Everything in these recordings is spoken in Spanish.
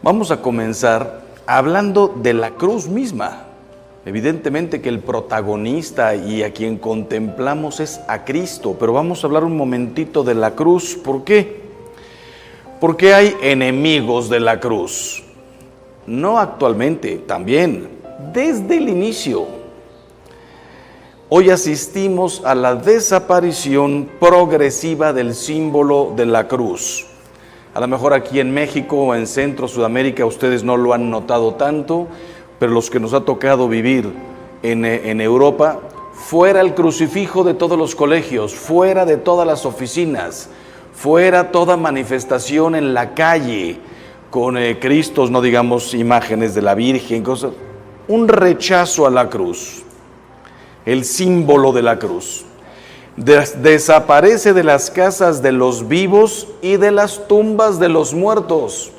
Vamos a comenzar hablando de la cruz misma. Evidentemente que el protagonista y a quien contemplamos es a Cristo, pero vamos a hablar un momentito de la cruz. ¿Por qué? Porque hay enemigos de la cruz. No actualmente, también, desde el inicio. Hoy asistimos a la desaparición progresiva del símbolo de la cruz. A lo mejor aquí en México o en Centro, Sudamérica, ustedes no lo han notado tanto, pero los que nos ha tocado vivir en Europa, fuera el crucifijo de todos los colegios, fuera de todas las oficinas, fuera toda manifestación en la calle, con Cristos, no digamos imágenes de la Virgen, cosas, un rechazo a la cruz, el símbolo de la cruz. Desaparece de las casas de los vivos y de las tumbas de los muertos.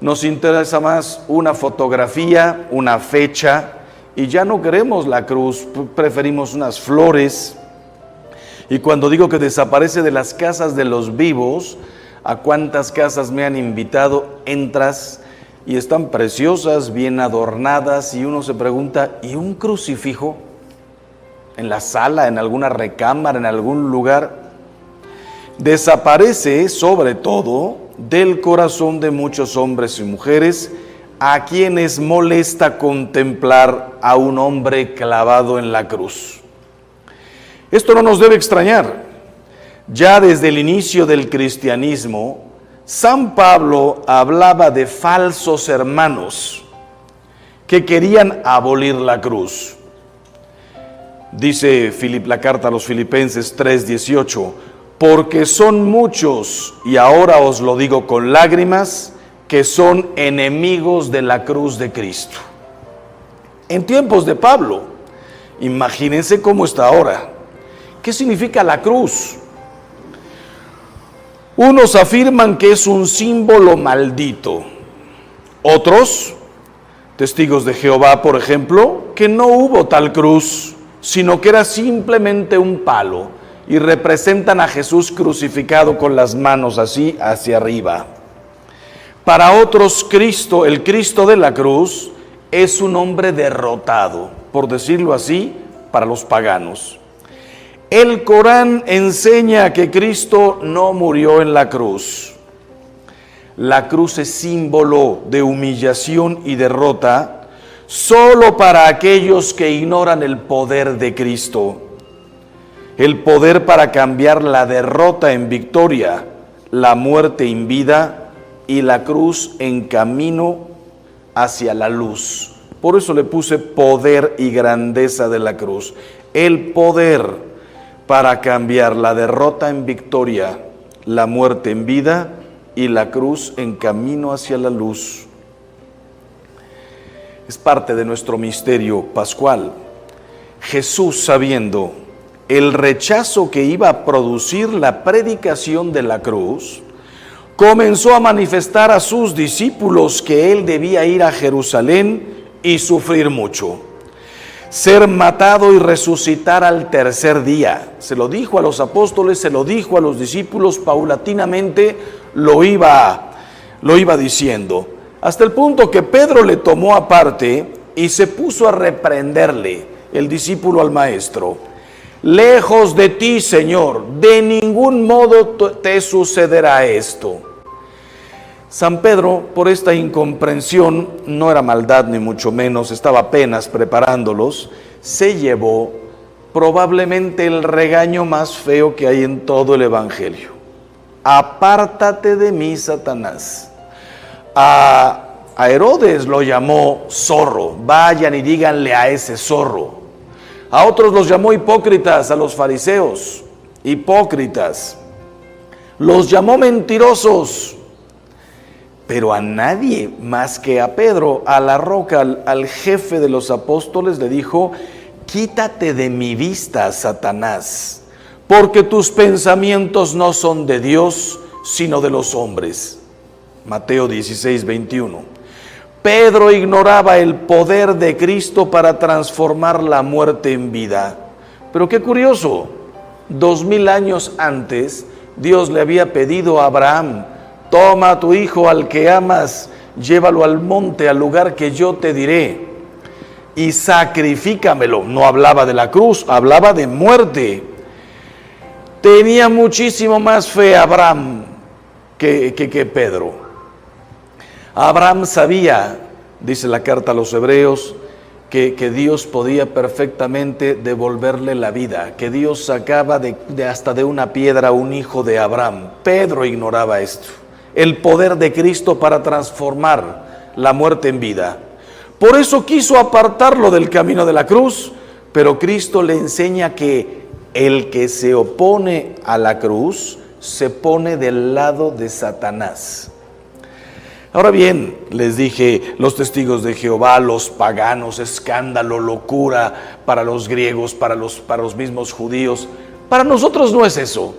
Nos interesa más una fotografía, una fecha, y ya no queremos la cruz, preferimos unas flores. Y cuando digo que desaparece de las casas de los vivos, ¿a cuántas casas me han invitado? Entras y están preciosas, bien adornadas, y uno se pregunta, ¿y un crucifijo? En la sala, en alguna recámara, en algún lugar. Desaparece sobre todo del corazón de muchos hombres y mujeres a quienes molesta contemplar a un hombre clavado en la cruz. Esto no nos debe extrañar. Ya desde el inicio del cristianismo, San Pablo hablaba de falsos hermanos que querían abolir la cruz. Dice la carta a los Filipenses 3:18, porque son muchos, y ahora os lo digo con lágrimas, que son enemigos de la cruz de Cristo. En tiempos de Pablo, imagínense cómo está ahora. ¿Qué significa la cruz? Unos afirman que es un símbolo maldito. Otros, testigos de Jehová, por ejemplo, que no hubo tal cruz, sino que era simplemente un palo, y representan a Jesús crucificado con las manos así hacia arriba. Para otros, Cristo, el Cristo de la cruz, es un hombre derrotado, por decirlo así, para los paganos. El Corán enseña que Cristo no murió en la cruz. La cruz es símbolo de humillación y derrota solo para aquellos que ignoran el poder de Cristo. El poder para cambiar la derrota en victoria, la muerte en vida y la cruz en camino hacia la luz. Por eso le puse poder y grandeza de la cruz. El poder para cambiar la derrota en victoria, la muerte en vida y la cruz en camino hacia la luz. Es parte de nuestro misterio pascual. Jesús, sabiendo el rechazo que iba a producir la predicación de la cruz, comenzó a manifestar a sus discípulos que él debía ir a Jerusalén y sufrir mucho, ser matado y resucitar al tercer día. Se lo dijo a los apóstoles, se lo dijo a los discípulos, paulatinamente lo iba diciendo, hasta el punto que Pedro le tomó aparte y se puso a reprenderle, el discípulo al maestro. Lejos de ti, Señor, de ningún modo te sucederá esto. San Pedro, por esta incomprensión, no era maldad ni mucho menos, estaba apenas preparándolos, se llevó probablemente el regaño más feo que hay en todo el Evangelio. Apártate de mí, Satanás. A Herodes lo llamó zorro, vayan y díganle a ese zorro. A otros los llamó hipócritas, a los fariseos, hipócritas. Los llamó mentirosos, pero a nadie más que a Pedro, a la roca, al jefe de los apóstoles, le dijo, quítate de mi vista, Satanás, porque tus pensamientos no son de Dios, sino de los hombres. Mateo 16:21. Pedro ignoraba el poder de Cristo para transformar la muerte en vida. Pero qué curioso, 2000 años antes, Dios le había pedido a Abraham, toma a tu hijo al que amas llévalo al monte, al lugar que yo te diré, y sacrifícamelo. No hablaba de la cruz, hablaba de muerte. Tenía muchísimo más fe Abraham que Pedro. Abraham sabía, dice la carta a los Hebreos, que Dios podía perfectamente devolverle la vida, que Dios sacaba hasta de una piedra un hijo de Abraham. Pedro ignoraba esto, el poder de Cristo para transformar la muerte en vida. Por eso quiso apartarlo del camino de la cruz, pero Cristo le enseña que el que se opone a la cruz se pone del lado de Satanás. Ahora bien, les dije, los testigos de Jehová, los paganos, escándalo, locura para los griegos, para los mismos judíos. Para nosotros no es eso,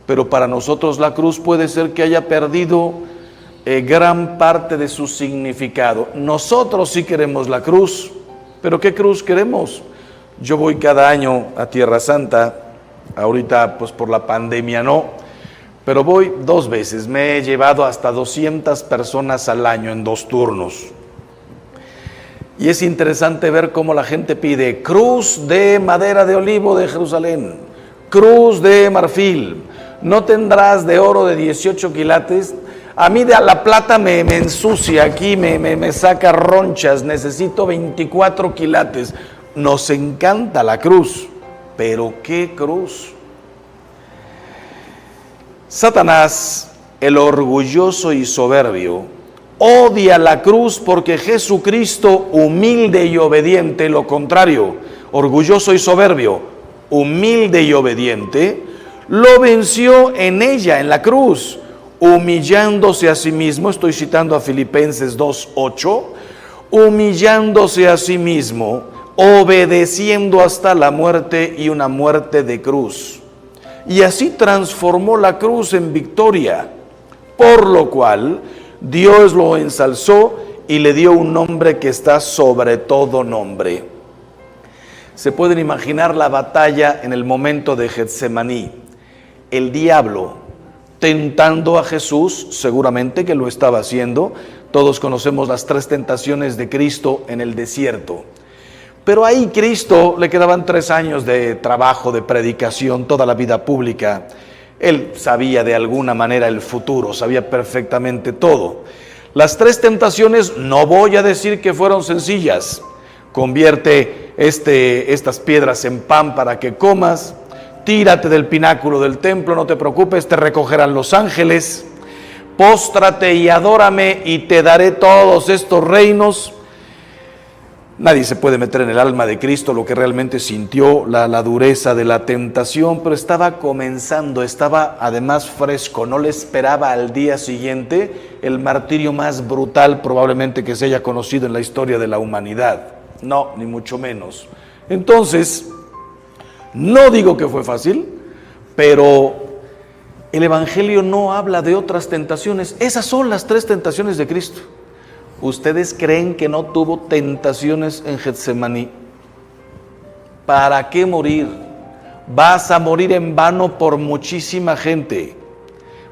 pero para nosotros la cruz puede ser que haya perdido gran parte de su significado. Nosotros sí queremos la cruz, pero ¿qué cruz queremos? Yo voy cada año a Tierra Santa, ahorita pues por la pandemia no, pero voy 2 veces, me he llevado hasta 200 personas al año en 2 turnos. Y es interesante ver cómo la gente pide cruz de madera de olivo de Jerusalén, cruz de marfil, no tendrás de oro de 18 quilates. A mí de la plata me ensucia, aquí me saca ronchas, necesito 24 quilates. Nos encanta la cruz, pero ¿qué cruz? Satanás, el orgulloso y soberbio, odia la cruz porque Jesucristo, humilde y obediente, lo contrario, orgulloso y soberbio, humilde y obediente, lo venció en ella, en la cruz, humillándose a sí mismo. Estoy citando a Filipenses 2:8, humillándose a sí mismo, obedeciendo hasta la muerte y una muerte de cruz. Y así transformó la cruz en victoria, por lo cual Dios lo ensalzó y le dio un nombre que está sobre todo nombre. Se pueden imaginar la batalla en el momento de Getsemaní. El diablo tentando a Jesús, seguramente que lo estaba haciendo. Todos conocemos las 3 tentaciones de Cristo en el desierto. Pero ahí Cristo le quedaban 3 años de trabajo, de predicación, toda la vida pública. Él sabía de alguna manera el futuro, sabía perfectamente todo. Las 3 tentaciones no voy a decir que fueron sencillas. Convierte estas piedras en pan para que comas. Tírate del pináculo del templo, no te preocupes, te recogerán los ángeles. Póstrate y adórame y te daré todos estos reinos. Nadie se puede meter en el alma de Cristo lo que realmente sintió, la dureza de la tentación, pero estaba comenzando, estaba además fresco, no le esperaba al día siguiente el martirio más brutal probablemente que se haya conocido en la historia de la humanidad. No, ni mucho menos. Entonces, no digo que fue fácil, pero el Evangelio no habla de otras tentaciones. Esas son las 3 tentaciones de Cristo. ¿Ustedes creen que no tuvo tentaciones en Getsemaní? ¿Para qué morir? Vas a morir en vano por muchísima gente.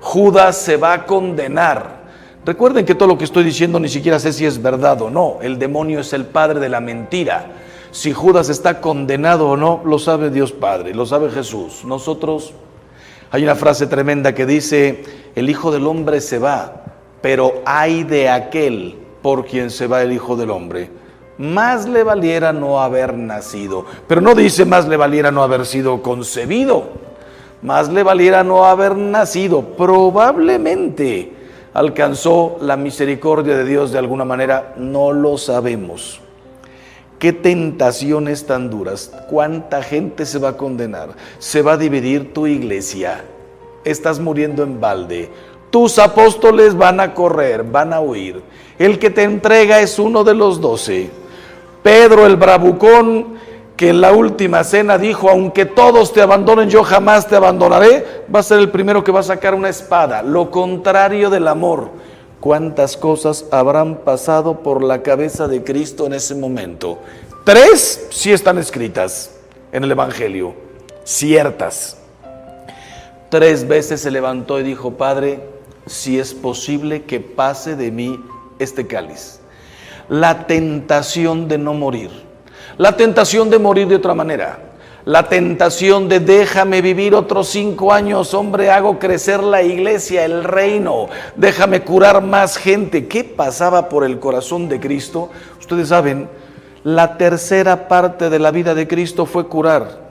Judas se va a condenar. Recuerden que todo lo que estoy diciendo ni siquiera sé si es verdad o no. El demonio es el padre de la mentira. Si Judas está condenado o no, lo sabe Dios Padre, lo sabe Jesús. Nosotros, hay una frase tremenda que dice, el Hijo del Hombre se va, pero ay de aquel por quien se va el Hijo del Hombre. Más le valiera no haber nacido, pero no dice más le valiera no haber sido concebido, más le valiera no haber nacido. Probablemente alcanzó la misericordia de Dios de alguna manera, no lo sabemos. ¿Qué tentaciones tan duras? ¿Cuánta gente se va a condenar? Se va a dividir tu iglesia. Estás muriendo en balde. Tus apóstoles van a correr, van a huir. El que te entrega es uno de los 12. Pedro el bravucón, que en la última cena dijo, aunque todos te abandonen, yo jamás te abandonaré, va a ser el primero que va a sacar una espada. Lo contrario del amor. ¿Cuántas cosas habrán pasado por la cabeza de Cristo en ese momento? 3 sí están escritas en el Evangelio, ciertas. 3 veces se levantó y dijo, Padre, si es posible que pase de mí este cáliz. La tentación de no morir, la tentación de morir de otra manera, la tentación de déjame vivir otros 5 años, hombre, hago crecer la iglesia, el reino, déjame curar más gente. ¿Qué pasaba por el corazón de Cristo? Ustedes saben, la tercera parte de la vida de Cristo fue curar.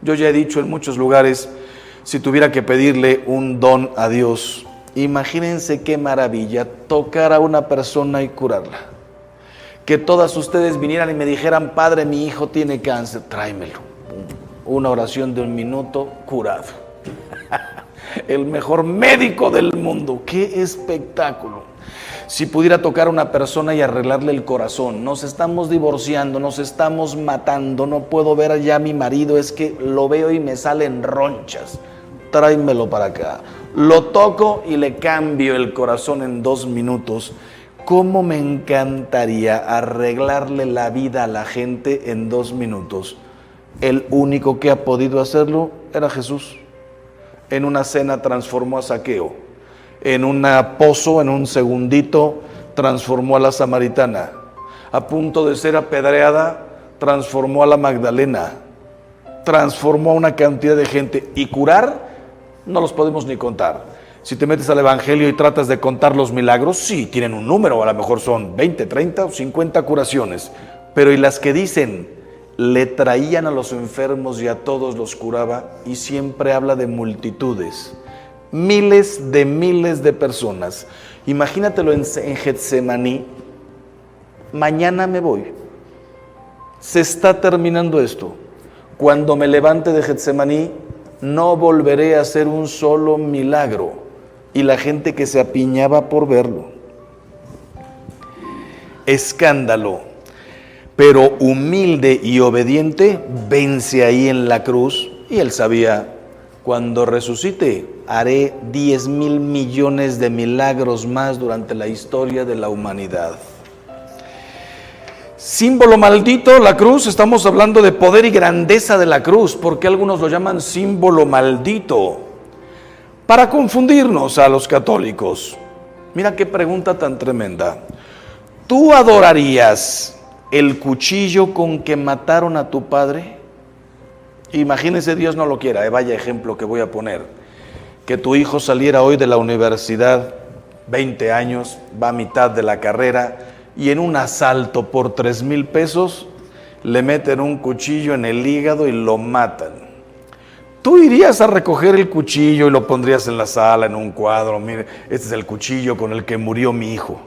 Yo ya he dicho en muchos lugares, si tuviera que pedirle un don a Dios, imagínense qué maravilla tocar a una persona y curarla. Que todas ustedes vinieran y me dijeran, Padre, mi hijo tiene cáncer, tráemelo. Una oración de 1 minuto, curado. El mejor médico del mundo. ¡Qué espectáculo! Si pudiera tocar a una persona y arreglarle el corazón. Nos estamos divorciando, nos estamos matando, no puedo ver ya a mi marido, es que lo veo y me salen ronchas. Tráemelo para acá. Lo toco y le cambio el corazón en 2 minutos. ¿Cómo me encantaría arreglarle la vida a la gente en 2 minutos? El único que ha podido hacerlo era Jesús. En una cena transformó a Zaqueo. En un pozo, en un segundito, transformó a la samaritana. A punto de ser apedreada, transformó a la Magdalena. Transformó a una cantidad de gente. Y curar, no los podemos ni contar. Si te metes al Evangelio y tratas de contar los milagros, sí, tienen un número, a lo mejor son 20, 30 o 50 curaciones. Pero ¿y las que dicen? Le traían a los enfermos y a todos los curaba, y siempre habla de multitudes, miles de personas. Imagínatelo en Getsemaní. Mañana me voy, se está terminando esto. Cuando me levante de Getsemaní, no volveré a hacer un solo milagro. Y la gente que se apiñaba por verlo. Escándalo. Pero humilde y obediente, vence ahí en la cruz. Y él sabía, cuando resucite, haré 10,000 millones de milagros más durante la historia de la humanidad. Símbolo maldito, la cruz. Estamos hablando de poder y grandeza de la cruz. ¿Por qué algunos lo llaman símbolo maldito? Para confundirnos a los católicos. Mira qué pregunta tan tremenda. ¿Tú adorarías el cuchillo con que mataron a tu padre? Imagínense, Dios no lo quiera, vaya ejemplo que voy a poner, que tu hijo saliera hoy de la universidad, 20 años, va a mitad de la carrera, y en un asalto por 3,000 pesos, le meten un cuchillo en el hígado y lo matan. ¿Tú irías a recoger el cuchillo y lo pondrías en la sala, en un cuadro? Mire, este es el cuchillo con el que murió mi hijo.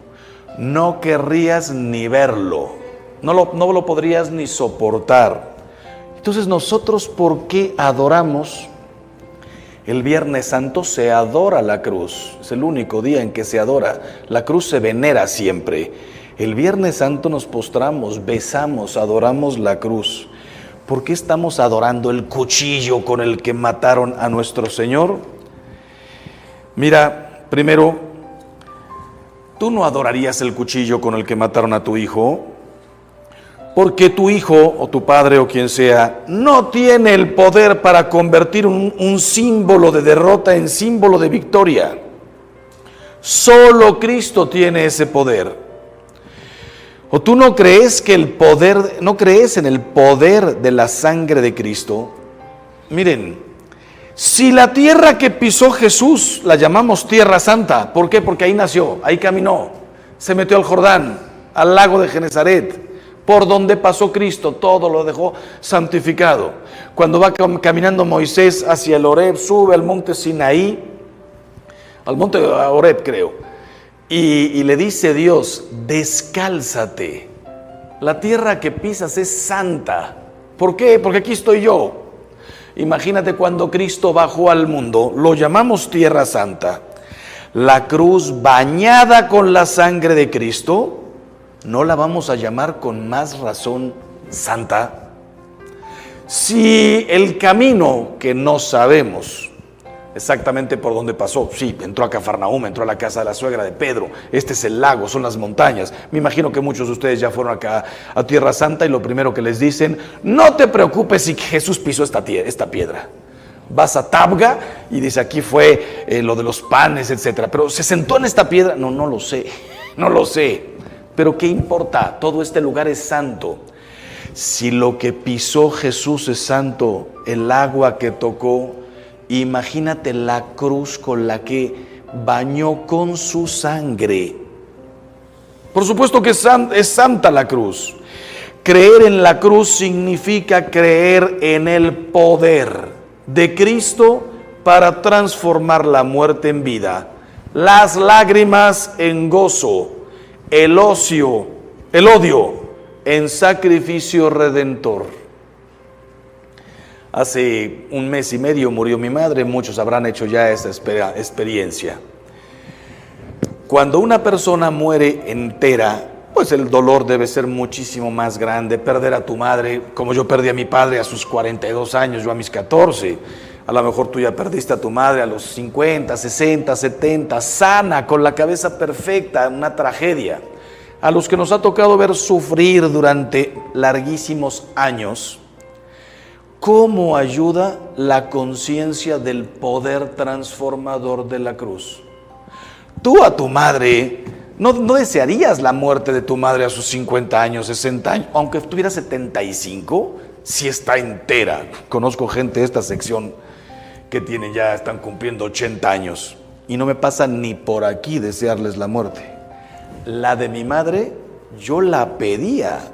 No querrías ni verlo. No lo podrías ni soportar. Entonces nosotros, ¿por qué adoramos? El Viernes Santo se adora la cruz. Es el único día en que se adora. La cruz se venera siempre. El Viernes Santo nos postramos, besamos, adoramos la cruz. ¿Por qué estamos adorando el cuchillo con el que mataron a nuestro Señor? Mira, primero, ¿tú no adorarías el cuchillo con el que mataron a tu hijo? Porque tu hijo o tu padre o quien sea no tiene el poder para convertir un símbolo de derrota en símbolo de victoria. Solo Cristo tiene ese poder. ¿O tú no crees que no crees en el poder de la sangre de Cristo? Miren, si la tierra que pisó Jesús la llamamos Tierra Santa, ¿por qué? Porque ahí nació, ahí caminó, se metió al Jordán, al lago de Genezaret. Por donde pasó Cristo, todo lo dejó santificado. Cuando va caminando Moisés hacia el Horeb, sube al monte Sinaí, al monte Horeb creo, y le dice Dios, descálzate, la tierra que pisas es santa. ¿Por qué? Porque aquí estoy yo. Imagínate cuando Cristo bajó al mundo, lo llamamos Tierra Santa. La cruz bañada con la sangre de Cristo, ¿no la vamos a llamar con más razón santa? Si el camino que no sabemos exactamente por dónde pasó, sí, entró a Cafarnaúm, entró a la casa de la suegra de Pedro, este es el lago, son las montañas. Me imagino que muchos de ustedes ya fueron acá a Tierra Santa y lo primero que les dicen, no te preocupes si Jesús pisó esta piedra. Vas a Tabga y dice, aquí fue lo de los panes, etcétera. Pero ¿se sentó en esta piedra? No lo sé. No lo sé, pero ¿qué importa? Todo este lugar es santo. Si lo que pisó Jesús es santo, el agua que tocó, imagínate la cruz con la que bañó con su sangre. Por supuesto que es santa la cruz. Creer en la cruz significa creer en el poder de Cristo para transformar la muerte en vida, las lágrimas en gozo, el odio en sacrificio redentor. Hace un mes y medio murió mi madre, muchos habrán hecho ya esta experiencia. Cuando una persona muere entera, pues el dolor debe ser muchísimo más grande. Perder a tu madre, como yo perdí a mi padre a sus 42 años, yo a mis 14. A lo mejor tú ya perdiste a tu madre a los 50, 60, 70, sana, con la cabeza perfecta, una tragedia. A los que nos ha tocado ver sufrir durante larguísimos años, ¿cómo ayuda la conciencia del poder transformador de la cruz? Tú a tu madre, no desearías la muerte de tu madre a sus 50 años, 60 años, aunque tuviera 75, si está entera. Conozco gente de esta sección que están cumpliendo 80 años y no me pasa ni por aquí desearles la muerte. La de mi madre, yo la pedía,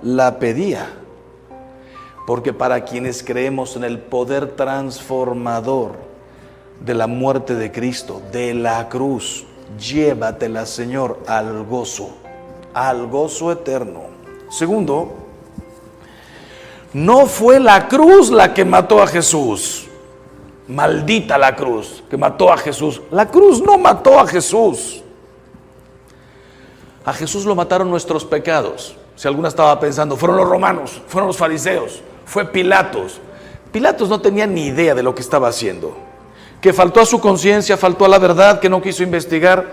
porque para quienes creemos en el poder transformador de la muerte de Cristo, de la cruz, llévatela, Señor, al gozo eterno. Segundo, no fue la cruz la que mató a Jesús. Maldita la cruz que mató a Jesús. La cruz no mató a Jesús. A Jesús lo mataron nuestros pecados. Si alguna estaba pensando, fueron los romanos, fueron los fariseos, fue Pilatos. Pilatos no tenía ni idea de lo que estaba haciendo. Que faltó a su conciencia, faltó a la verdad, que no quiso investigar,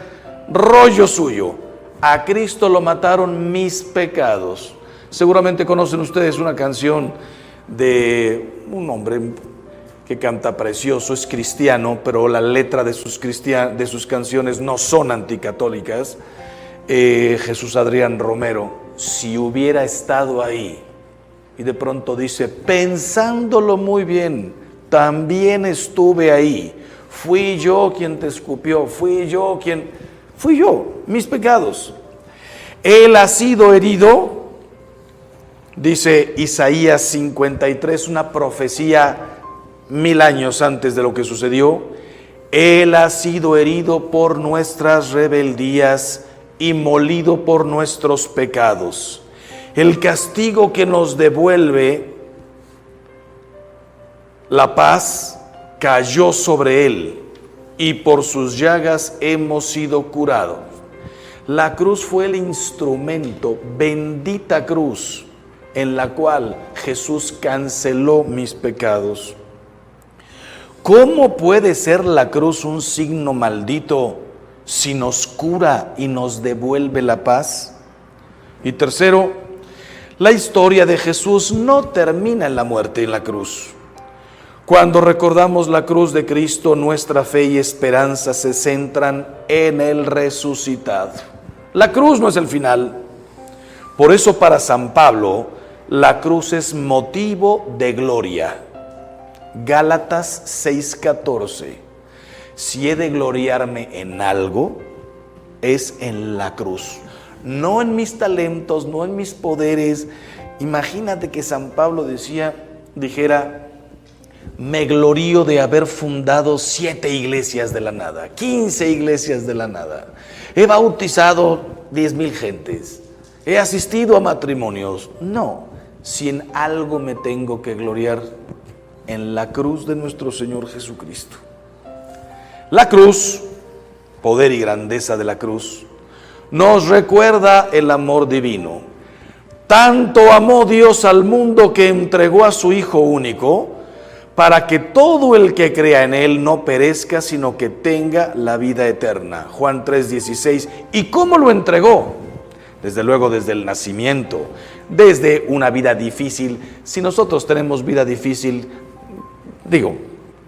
rollo suyo. A Cristo lo mataron mis pecados. Seguramente conocen ustedes una canción de un hombre que canta precioso, es cristiano, pero la letra de sus canciones no son anticatólicas. Jesús Adrián Romero, si hubiera estado ahí, y de pronto dice, pensándolo muy bien, también estuve ahí, fui yo quien te escupió, fui yo, mis pecados. Él ha sido herido, dice Isaías 53, una profecía 1000 años antes de lo que sucedió. Él ha sido herido por nuestras rebeldías y molido por nuestros pecados. El castigo que nos devuelve la paz cayó sobre él, y por sus llagas hemos sido curados. La cruz fue el instrumento, bendita cruz, en la cual Jesús canceló mis pecados. ¿Cómo puede ser la cruz un signo maldito si nos cura y nos devuelve la paz? Y tercero, la historia de Jesús no termina en la muerte y en la cruz. Cuando recordamos la cruz de Cristo, nuestra fe y esperanza se centran en el resucitado. La cruz no es el final. Por eso para San Pablo, la cruz es motivo de gloria. Gálatas 6:14. Si he de gloriarme en algo, es en la cruz. No en mis talentos, no en mis poderes. Imagínate que San Pablo dijera, me glorío de haber fundado 7 iglesias de la nada, 15 iglesias de la nada. He bautizado 10,000 gentes. He asistido a matrimonios. No, si en algo me tengo que gloriar, en la cruz de nuestro Señor Jesucristo. La cruz, poder y grandeza de la cruz, nos recuerda el amor divino. Tanto amó Dios al mundo que entregó a su Hijo único, para que todo el que crea en Él no perezca, sino que tenga la vida eterna. Juan 3:16. ¿Y cómo lo entregó? Desde luego desde el nacimiento, desde una vida difícil. Si nosotros tenemos vida difícil,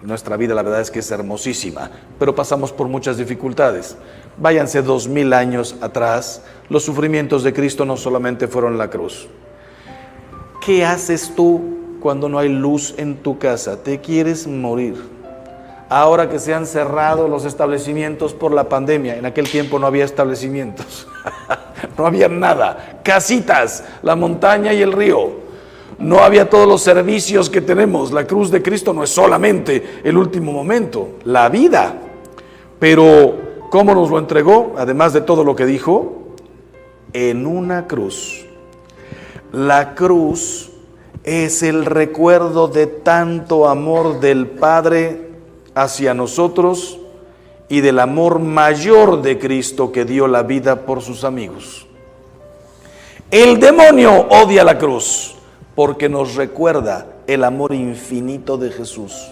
Nuestra vida, la verdad es que es hermosísima, pero pasamos por muchas dificultades. Váyanse 2000 años atrás, los sufrimientos de Cristo no solamente fueron la cruz. ¿Qué haces tú cuando no hay luz en tu casa? Te quieres morir. Ahora que se han cerrado los establecimientos por la pandemia, en aquel tiempo no había establecimientos, no había nada, casitas, la montaña y el río. No había todos los servicios que tenemos. La cruz de Cristo no es solamente el último momento, la vida. Pero, ¿cómo nos lo entregó? Además de todo lo que dijo, en una cruz. La cruz es el recuerdo de tanto amor del Padre hacia nosotros y del amor mayor de Cristo que dio la vida por sus amigos. El demonio odia la cruz porque nos recuerda el amor infinito de Jesús.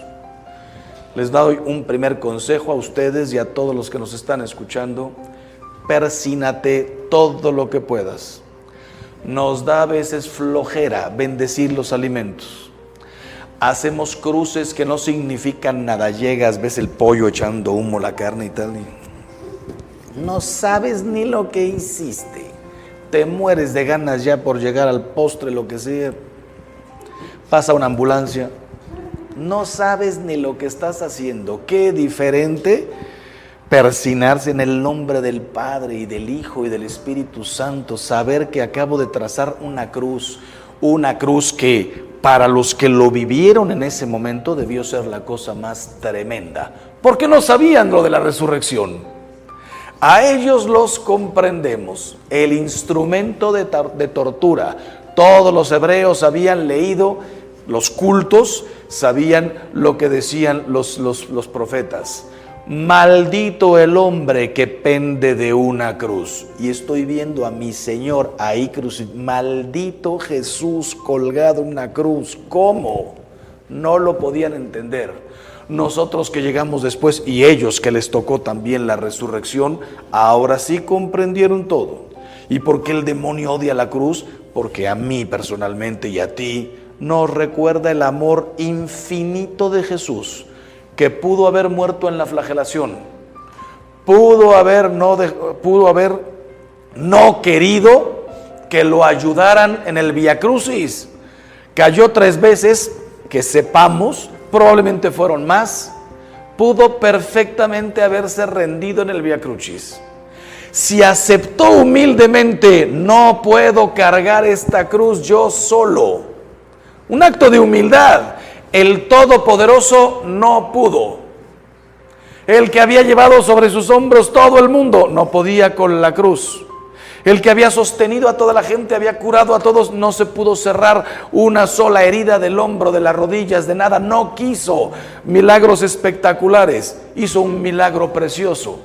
Les doy un primer consejo a ustedes y a todos los que nos están escuchando. Persínate todo lo que puedas. Nos da a veces flojera bendecir los alimentos. Hacemos cruces que no significan nada. Llegas, ves el pollo echando humo, la carne y tal. No sabes ni lo que hiciste. Te mueres de ganas ya por llegar al postre, lo que sea. Pasa una ambulancia. No sabes ni lo que estás haciendo. Qué diferente persinarse en el nombre del Padre y del Hijo y del Espíritu Santo. Saber que acabo de trazar una cruz que para los que lo vivieron en ese momento debió ser la cosa más tremenda, porque no sabían lo de la resurrección. A ellos los comprendemos, el instrumento de tortura. Todos los hebreos habían leído los cultos, sabían lo que decían los profetas. Maldito el hombre que pende de una cruz. Y estoy viendo a mi Señor ahí crucificado. Maldito Jesús colgado en una cruz. ¿Cómo? No lo podían entender. Nosotros que llegamos después y ellos que les tocó también la resurrección, ahora sí comprendieron todo. ¿Y por qué el demonio odia la cruz? Porque a mí personalmente y a ti nos recuerda el amor infinito de Jesús, que pudo haber muerto en la flagelación, pudo haber no querido que lo ayudaran en el Vía Crucis. Cayó 3 veces, que sepamos, probablemente fueron más. Pudo perfectamente haberse rendido en el Vía Crucis. Si aceptó humildemente, no puedo cargar esta cruz yo solo. Un acto de humildad. El Todopoderoso no pudo. El que había llevado sobre sus hombros todo el mundo no podía con la cruz. El que había sostenido a toda la gente, había curado a todos, no se pudo cerrar una sola herida del hombro, de las rodillas, de nada. No quiso milagros espectaculares. Hizo un milagro precioso.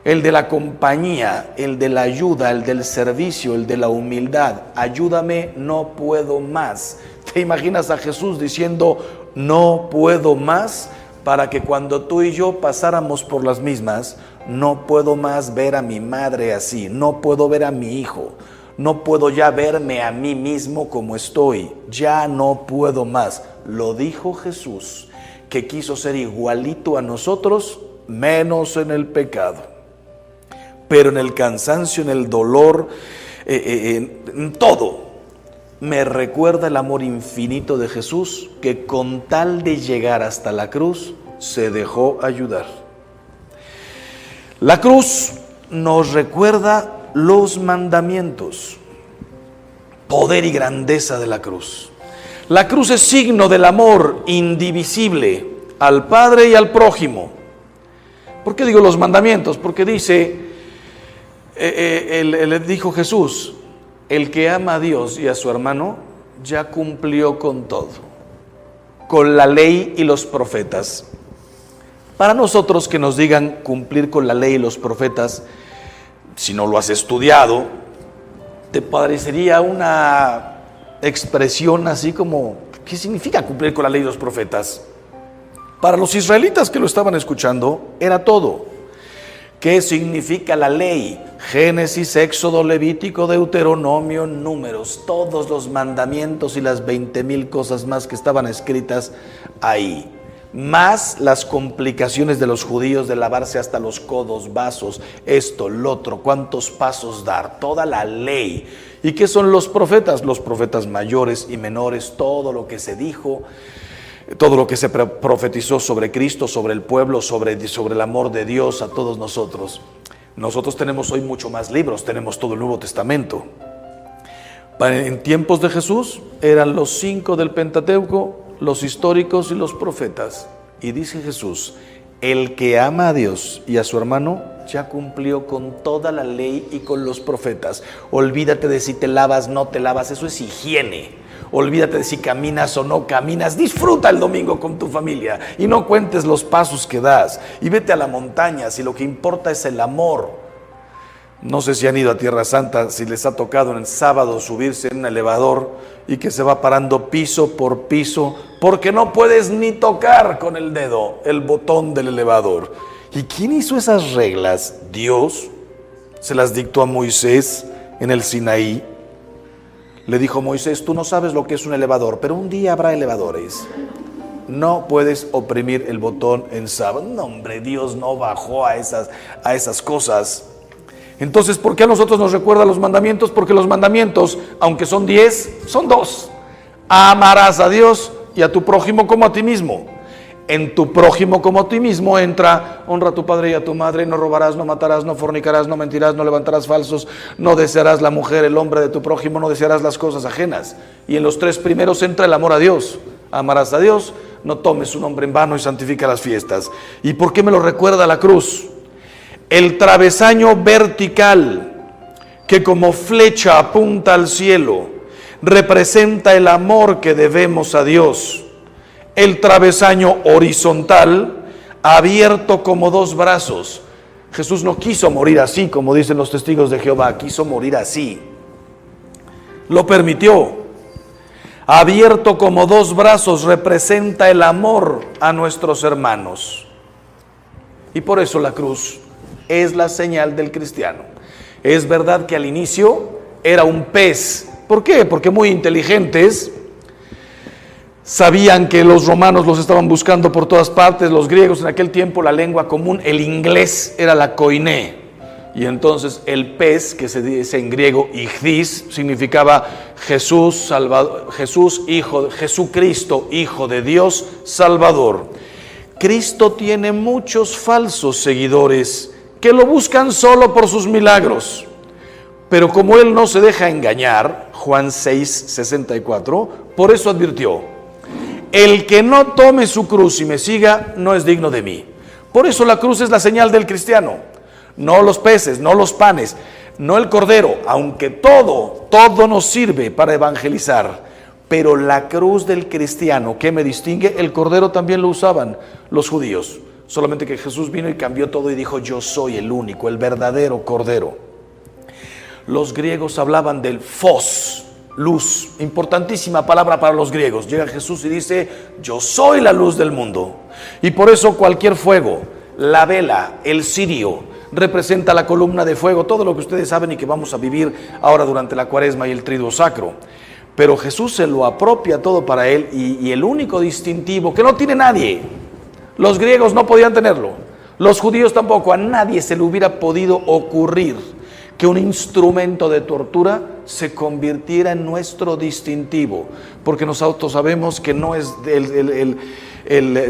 El de la compañía, el de la ayuda, el del servicio, el de la humildad. Ayúdame, no puedo más. ¿Te imaginas a Jesús diciendo, no puedo más? Para que cuando tú y yo pasáramos por las mismas, no puedo más ver a mi madre así, no puedo ver a mi hijo, no puedo ya verme a mí mismo como estoy, ya no puedo más. Lo dijo Jesús, que quiso ser igualito a nosotros, menos en el pecado, pero en el cansancio, en el dolor, en todo. Me recuerda el amor infinito de Jesús, que con tal de llegar hasta la cruz, se dejó ayudar. La cruz nos recuerda los mandamientos, poder y grandeza de la cruz. La cruz es signo del amor indivisible al Padre y al prójimo. ¿Por qué digo los mandamientos? Porque dice, dijo Jesús, el que ama a Dios y a su hermano ya cumplió con todo, con la ley y los profetas. Para nosotros que nos digan cumplir con la ley y los profetas, si no lo has estudiado, te parecería una expresión así como, ¿qué significa cumplir con la ley y los profetas? Para los israelitas que lo estaban escuchando, era todo. ¿Qué significa la ley? Génesis, Éxodo, Levítico, Deuteronomio, Números, todos los mandamientos y las 20,000 cosas más que estaban escritas ahí. más las complicaciones de los judíos de lavarse hasta los codos, vasos, esto, lo otro, cuántos pasos dar, toda la ley. ¿Y qué son los profetas? Los profetas mayores y menores, todo lo que se dijo, todo lo que se profetizó sobre Cristo, sobre el pueblo, sobre el amor de Dios a todos nosotros. Nosotros tenemos hoy mucho más libros, tenemos todo el Nuevo Testamento. En tiempos de Jesús eran los 5 del Pentateuco, los históricos y los profetas. Y dice Jesús, el que ama a Dios y a su hermano ya cumplió con toda la ley y con los profetas. Olvídate de si te lavas, no te lavas, eso es higiene. Olvídate de si caminas o no caminas. Disfruta el domingo con tu familia y no cuentes los pasos que das. Y vete a la montaña si lo que importa es el amor. No sé si han ido a Tierra Santa, si les ha tocado en el sábado subirse en un elevador y que se va parando piso por piso porque no puedes ni tocar con el dedo el botón del elevador. ¿Y quién hizo esas reglas? Dios se las dictó a Moisés en el Sinaí. Le dijo Moisés, tú no sabes lo que es un elevador, pero un día habrá elevadores. No puedes oprimir el botón en sábado. No, hombre, Dios no bajó a esas cosas. Entonces, ¿por qué a nosotros nos recuerda los mandamientos? Porque los mandamientos, aunque son 10, son 2. Amarás a Dios y a tu prójimo como a ti mismo. En tu prójimo como a ti mismo entra, honra a tu padre y a tu madre, no robarás, no matarás, no fornicarás, no mentirás, no levantarás falsos, no desearás la mujer, el hombre de tu prójimo, no desearás las cosas ajenas. Y en los 3 primeros entra el amor a Dios. Amarás a Dios, no tomes su nombre en vano y santifica las fiestas. ¿Y por qué me lo recuerda la cruz? El travesaño vertical que como flecha apunta al cielo representa el amor que debemos a Dios. El travesaño horizontal abierto como 2 brazos. Jesús no quiso morir así, como dicen los testigos de Jehová, quiso morir así. Lo permitió. Abierto como 2 brazos representa el amor a nuestros hermanos. Y por eso la cruz es la señal del cristiano. Es verdad que al inicio era un pez. ¿Por qué? Porque muy inteligentes sabían que los romanos los estaban buscando por todas partes. Los griegos en aquel tiempo, la lengua común, el inglés era la koiné. Y entonces el pez, que se dice en griego ichthys, significaba Jesús, Salvador, Jesucristo, Hijo de Dios, Salvador. Cristo tiene muchos falsos seguidores que lo buscan solo por sus milagros. Pero como Él no se deja engañar, Juan 6:64, por eso advirtió, el que no tome su cruz y me siga, no es digno de mí. Por eso la cruz es la señal del cristiano, no los peces, no los panes, no el cordero, aunque todo nos sirve para evangelizar. Pero la cruz del cristiano, ¿qué me distingue? El cordero también lo usaban los judíos. Solamente que Jesús vino y cambió todo y dijo, yo soy el único, el verdadero cordero. Los griegos hablaban del phos, luz, importantísima palabra para los griegos. Llega Jesús y dice, yo soy la luz del mundo. Y por eso cualquier fuego, la vela, el cirio, representa la columna de fuego, todo lo que ustedes saben y que vamos a vivir ahora durante la Cuaresma y el Triduo Sacro. Pero Jesús se lo apropia todo para Él y el único distintivo que no tiene nadie. Los griegos no podían tenerlo, los judíos tampoco. A nadie se le hubiera podido ocurrir que un instrumento de tortura se convirtiera en nuestro distintivo, porque nosotros sabemos que no es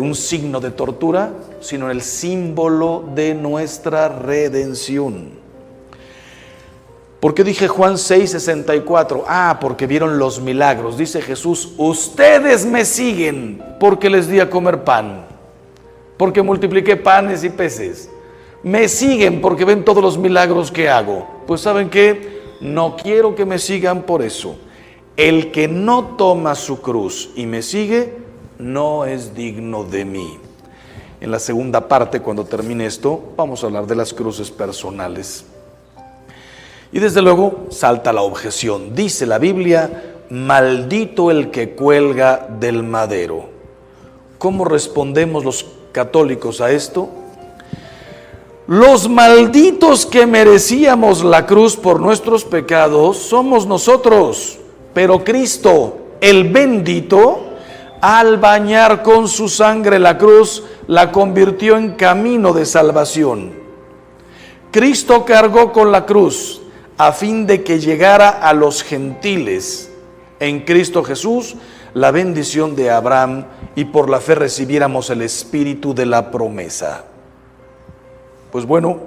un signo de tortura, sino el símbolo de nuestra redención. ¿Por qué dije Juan 6:64? Porque vieron los milagros. Dice Jesús, ustedes me siguen porque les di a comer pan, porque multipliqué panes y peces. Me siguen porque ven todos los milagros que hago. Pues ¿saben qué? No quiero que me sigan por eso. El que no toma su cruz y me sigue, no es digno de mí. En la segunda parte, cuando termine esto, vamos a hablar de las cruces personales. Y desde luego salta la objeción. Dice la Biblia, maldito el que cuelga del madero. ¿Cómo respondemos los católicos a esto? Los malditos que merecíamos la cruz por nuestros pecados somos nosotros, pero Cristo, el bendito, al bañar con su sangre la cruz, la convirtió en camino de salvación. Cristo cargó con la cruz a fin de que llegara a los gentiles en Cristo Jesús la bendición de Abraham y por la fe recibiéramos el espíritu de la promesa. Pues bueno,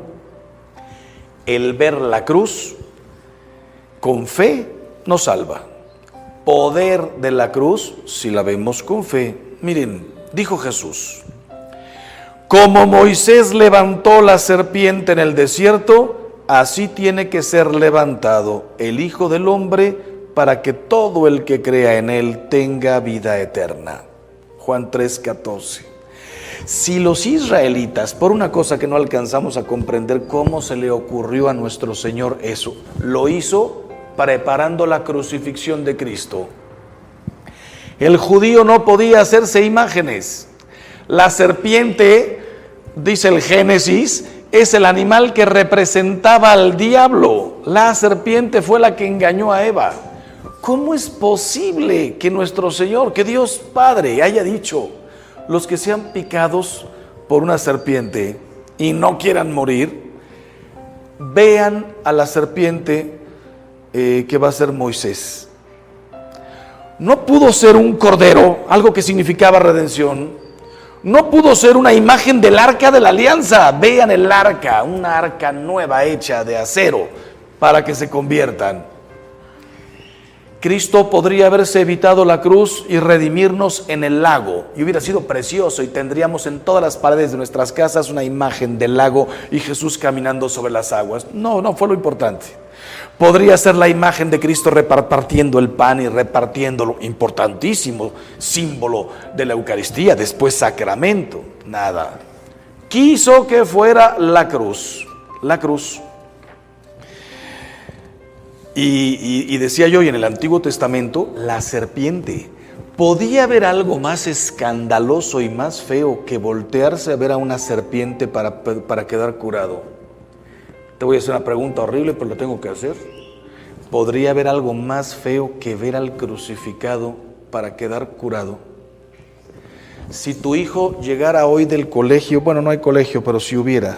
el ver la cruz con fe nos salva. Poder de la cruz si la vemos con fe. Miren, dijo Jesús: como Moisés levantó la serpiente en el desierto, así tiene que ser levantado el Hijo del Hombre para que todo el que crea en él tenga vida eterna. Juan 3:14. Si los israelitas, por una cosa que no alcanzamos a comprender cómo se le ocurrió a nuestro Señor eso, lo hizo preparando la crucifixión de Cristo. El judío no podía hacerse imágenes. La serpiente, dice el Génesis, es el animal que representaba al diablo. La serpiente fue la que engañó a Eva. ¿Cómo es posible que nuestro Señor, que Dios Padre haya dicho: los que sean picados por una serpiente y no quieran morir, vean a la serpiente que va a ser Moisés? No pudo ser un cordero, algo que significaba redención. No pudo ser una imagen del arca de la alianza. Vean el arca, una arca nueva hecha de acero para que se conviertan. Cristo podría haberse evitado la cruz y redimirnos en el lago, y hubiera sido precioso, y tendríamos en todas las paredes de nuestras casas una imagen del lago y Jesús caminando sobre las aguas. No fue lo importante. Podría ser la imagen de Cristo repartiendo el pan y repartiéndolo, importantísimo símbolo de la Eucaristía, después sacramento. Nada. Quiso que fuera la cruz. La cruz. Y decía yo, y en el Antiguo Testamento, la serpiente. ¿Podía haber algo más escandaloso y más feo que voltearse a ver a una serpiente para quedar curado? Te voy a hacer una pregunta horrible, pero lo tengo que hacer. ¿Podría haber algo más feo que ver al crucificado para quedar curado? Si tu hijo llegara hoy del colegio, bueno, no hay colegio, pero si hubiera,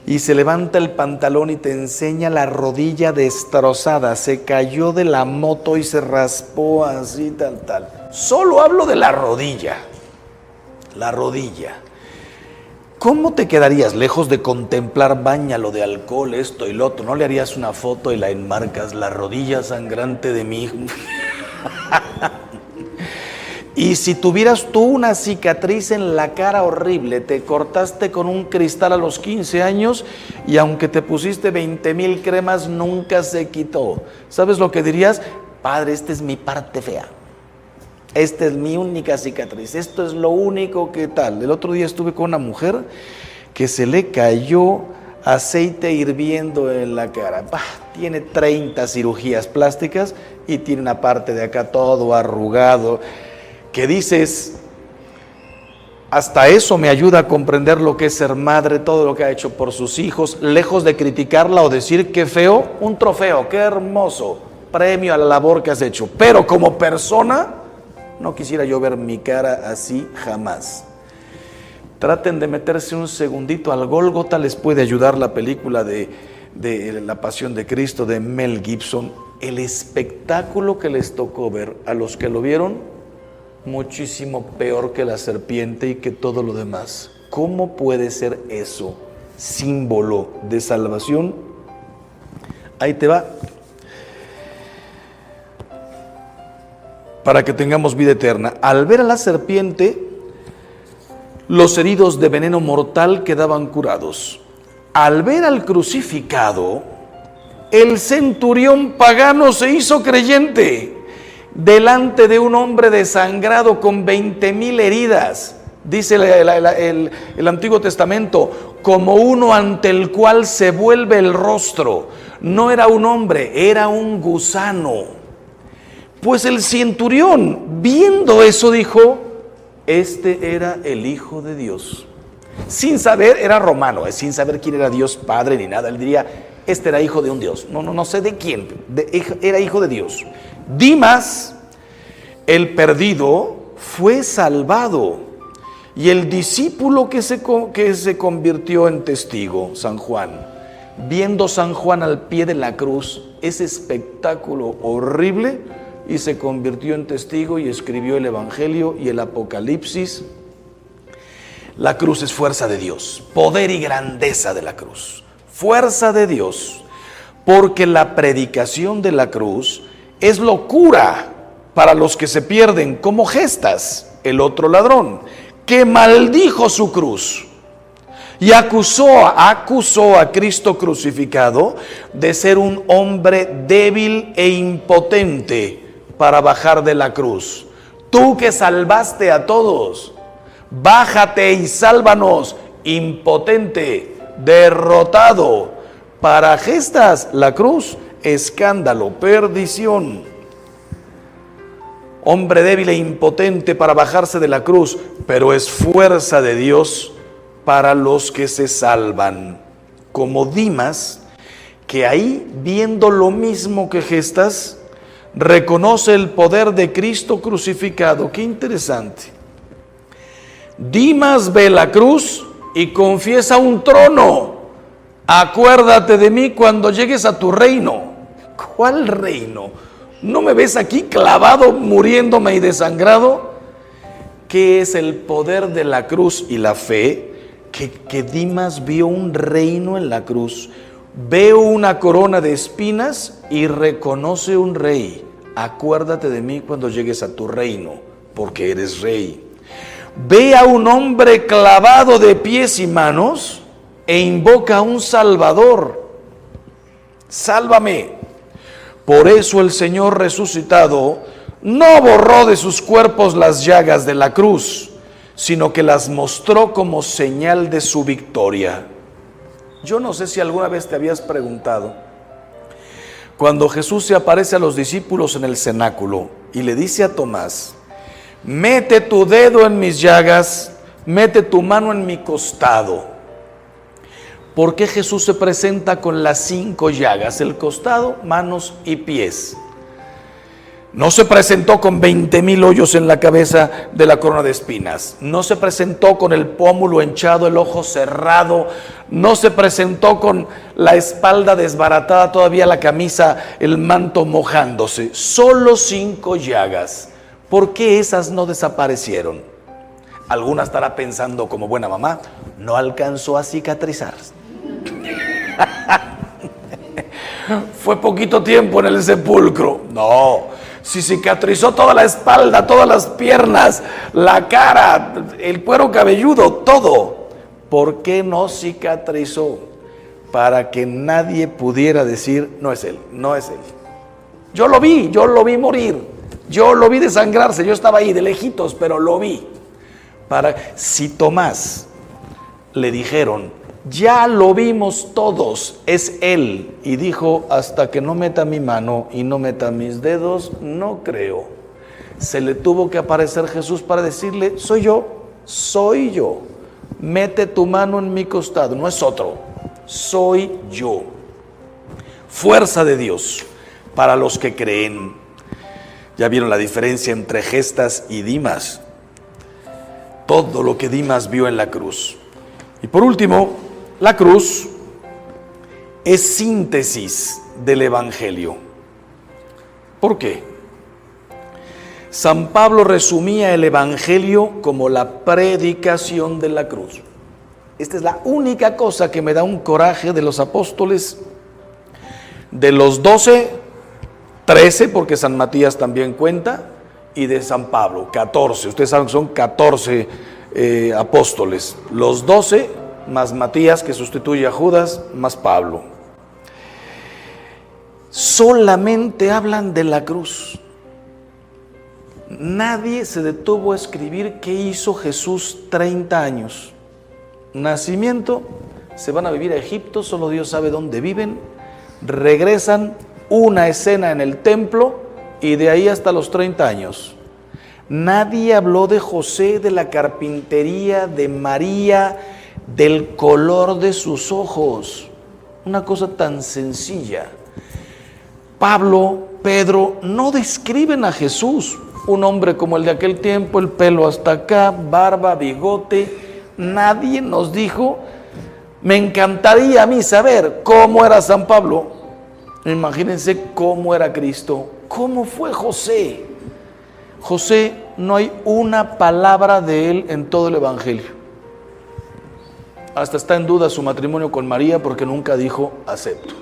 y se levanta el pantalón y te enseña la rodilla destrozada, se cayó de la moto y se raspó así, tal. Solo hablo de la rodilla. La rodilla. ¿Cómo te quedarías lejos de contemplar báñalo de alcohol, esto y lo otro? ¿No le harías una foto y la enmarcas? La rodilla sangrante de mi hijo. Y si tuvieras tú una cicatriz en la cara horrible, te cortaste con un cristal a los 15 años y aunque te pusiste 20,000 cremas, nunca se quitó. ¿Sabes lo que dirías? Padre, esta es mi parte fea. Esta es mi única cicatriz. Esto es lo único que tal. El otro día estuve con una mujer que se le cayó aceite hirviendo en la cara. Tiene 30 cirugías plásticas y tiene una parte de acá todo arrugado. Que dices, hasta eso me ayuda a comprender lo que es ser madre, todo lo que ha hecho por sus hijos, lejos de criticarla o decir qué feo, un trofeo, qué hermoso, premio a la labor que has hecho. Pero como persona, no quisiera yo ver mi cara así jamás. Traten de meterse un segundito al Gólgota, les puede ayudar la película de La Pasión de Cristo de Mel Gibson. El espectáculo que les tocó ver a los que lo vieron, muchísimo peor que la serpiente y que todo lo demás. ¿Cómo puede ser eso símbolo de salvación? Ahí te va. Para que tengamos vida eterna. Al ver a la serpiente, los heridos de veneno mortal quedaban curados. Al ver al crucificado, el centurión pagano se hizo creyente. Delante de un hombre desangrado con 20,000 heridas, dice el Antiguo Testamento, como uno ante el cual se vuelve el rostro. No era un hombre, era un gusano. Pues el centurión, viendo eso, dijo: este era el Hijo de Dios. Sin saber, era romano, sin saber quién era Dios Padre ni nada. Él diría: este era hijo de un Dios. No sé de quién, era hijo de Dios. Dimas, el perdido, fue salvado. Y el discípulo que se convirtió en testigo, San Juan, viendo San Juan al pie de la cruz, ese espectáculo horrible, y se convirtió en testigo y escribió el Evangelio y el Apocalipsis. La cruz es fuerza de Dios, poder y grandeza de la cruz, fuerza de Dios, porque la predicación de la cruz es locura para los que se pierden, como Gestas, el otro ladrón, que maldijo su cruz y acusó a Cristo crucificado de ser un hombre débil e impotente para bajar de la cruz. Tú que salvaste a todos, bájate y sálvanos, impotente, derrotado. Para Gestas, la cruz, escándalo, perdición. Hombre débil e impotente para bajarse de la cruz, pero es fuerza de Dios para los que se salvan. Como Dimas, que ahí, viendo lo mismo que Gestas, reconoce el poder de Cristo crucificado. Qué interesante. Dimas ve la cruz y confiesa un trono. Acuérdate de mí cuando llegues a tu reino. ¿Cuál reino? ¿No me ves aquí clavado, muriéndome y desangrado? ¿Qué es el poder de la cruz y la fe? Que Dimas vio un reino en la cruz. Veo una corona de espinas y reconoce un rey. Acuérdate de mí cuando llegues a tu reino, porque eres rey. Ve a un hombre clavado de pies y manos e invoca a un Salvador. Sálvame. Por eso el Señor resucitado no borró de sus cuerpos las llagas de la cruz, sino que las mostró como señal de su victoria. Yo no sé si alguna vez te habías preguntado, cuando Jesús se aparece a los discípulos en el cenáculo y le dice a Tomás: mete tu dedo en mis llagas, mete tu mano en mi costado. ¿Por qué Jesús se presenta con las 5 llagas? El costado, manos y pies. No se presentó con 20,000 hoyos en la cabeza de la corona de espinas. No se presentó con el pómulo hinchado, el ojo cerrado. No se presentó con la espalda desbaratada, todavía la camisa, el manto mojándose. Solo 5 llagas. ¿Por qué esas no desaparecieron? Alguna estará pensando como buena mamá: no alcanzó a cicatrizar. Fue poquito tiempo en el sepulcro. No, si cicatrizó toda la espalda, todas las piernas, la cara, el cuero cabelludo, todo. ¿Por qué no cicatrizó? Para que nadie pudiera decir: no es él, no es él. Yo lo vi morir, yo lo vi desangrarse, yo estaba ahí de lejitos, pero lo vi. Si Tomás le dijeron: ya lo vimos todos, es él, y dijo: hasta que no meta mi mano y no meta mis dedos, no creo. Se le tuvo que aparecer Jesús para decirle: soy yo, mete tu mano en mi costado, no es otro, soy yo. Fuerza de Dios para los que creen. Ya vieron la diferencia entre Gestas y Dimas. Todo lo que Dimas vio en la cruz. Y por último, la cruz es síntesis del Evangelio. ¿Por qué? San Pablo resumía el Evangelio como la predicación de la cruz. Esta es la única cosa que me da un coraje de los apóstoles. De los 12, 13, porque San Matías también cuenta, y de San Pablo, 14. Ustedes saben que son 14 apóstoles. Los 12 más Matías, que sustituye a Judas, más Pablo. Solamente hablan de la cruz. Nadie se detuvo a escribir qué hizo Jesús 30 años. Nacimiento, se van a vivir a Egipto, solo Dios sabe dónde viven. Regresan, una escena en el templo, y de ahí hasta los 30 años. Nadie habló de José, de la carpintería, de María, del color de sus ojos. Una cosa tan sencilla. Pablo, Pedro no describen a Jesús. un hombre como el de aquel tiempo, el pelo hasta acá, barba, bigote. Nadie nos dijo. Me encantaría a mí saber cómo era San Pablo. Imagínense cómo era Cristo. ¿Cómo fue José? José, no hay una palabra de él en todo el Evangelio. Hasta está en duda su matrimonio con María porque nunca dijo acepto.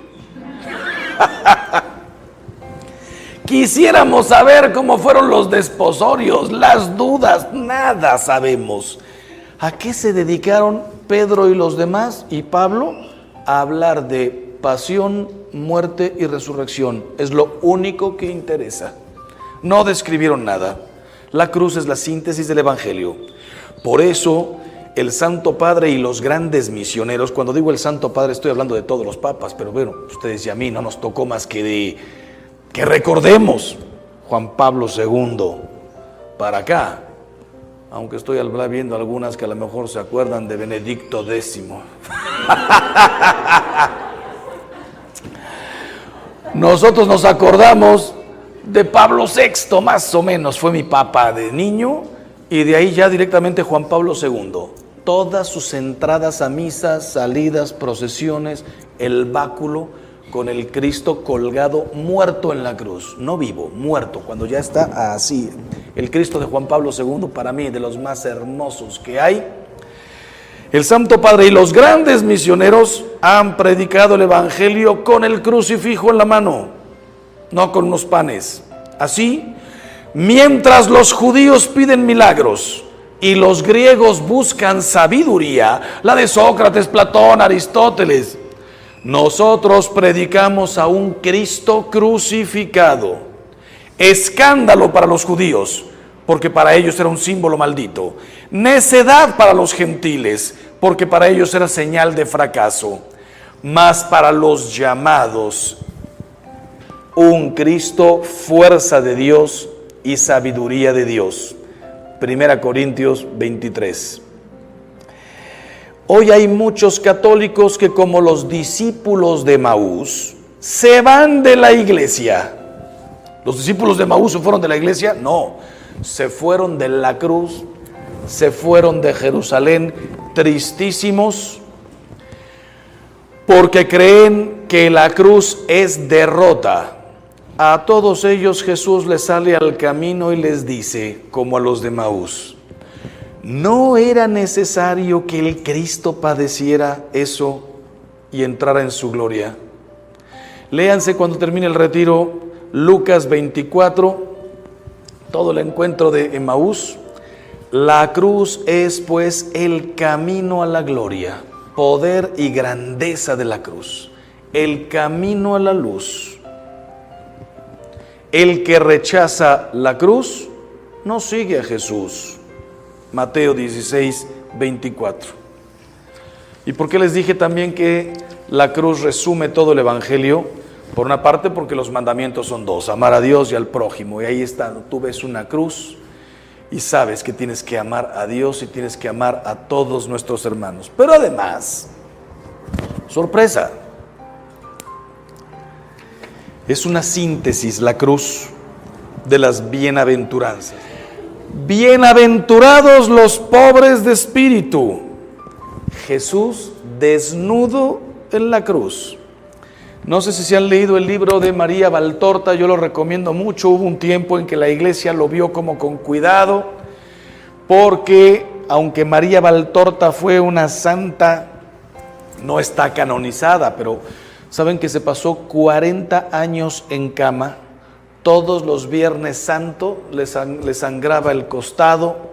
Quisiéramos saber cómo fueron los desposorios, las dudas, nada sabemos. ¿A qué se dedicaron Pedro y los demás y Pablo? A hablar de pasión, muerte y resurrección. Es lo único que interesa. No describieron nada. La cruz es la síntesis del Evangelio. Por eso el Santo Padre y los grandes misioneros, cuando digo el Santo Padre estoy hablando de todos los papas, pero bueno, ustedes y a mí no nos tocó más que recordemos Juan Pablo II para acá, aunque estoy viendo algunas que a lo mejor se acuerdan de Benedicto X. Nosotros nos acordamos de Pablo VI, más o menos, fue mi papa de niño, y de ahí ya directamente Juan Pablo II. Todas sus entradas a misas, salidas, procesiones, el báculo con el Cristo colgado, muerto en la cruz, no vivo, muerto, cuando ya está así. El Cristo de Juan Pablo II, para mí, de los más hermosos que hay. El Santo Padre y los grandes misioneros han predicado el Evangelio con el crucifijo en la mano, no con unos panes. Así, mientras los judíos piden milagros y los griegos buscan sabiduría, la de Sócrates, Platón, Aristóteles, nosotros predicamos a un Cristo crucificado. Escándalo para los judíos, porque para ellos era un símbolo maldito. Necedad para los gentiles, porque para ellos era señal de fracaso. Mas para los llamados, un Cristo, fuerza de Dios y sabiduría de Dios. 1 Corintios 23. Hoy hay muchos católicos que, como los discípulos de Emaús, se van de la iglesia. ¿Los discípulos de Emaús se fueron de la iglesia? No, se fueron de la cruz, se fueron de Jerusalén tristísimos, porque creen que la cruz es derrota. A todos ellos Jesús les sale al camino y les dice, como a los de Emaús, ¿no era necesario que el Cristo padeciera eso y entrara en su gloria? Léanse cuando termine el retiro Lucas 24, todo el encuentro de Emaús. La cruz es pues el camino a la gloria, poder y grandeza de la cruz, el camino a la luz. El que rechaza la cruz no sigue a Jesús. Mateo 16, 24. ¿Y por qué les dije también que la cruz resume todo el Evangelio? Por una parte, porque los mandamientos son dos, amar a Dios y al prójimo. Y ahí está, tú ves una cruz y sabes que tienes que amar a Dios y tienes que amar a todos nuestros hermanos. Pero además, sorpresa, es una síntesis la cruz de las bienaventuranzas. Bienaventurados los pobres de espíritu. Jesús desnudo en la cruz. No sé si se han leído el libro de María Valtorta, yo lo recomiendo mucho. Hubo un tiempo en que la iglesia lo vio como con cuidado, porque aunque María Valtorta fue una santa, no está canonizada, pero saben que se pasó 40 años en cama. Todos los Viernes Santo le sangraba el costado,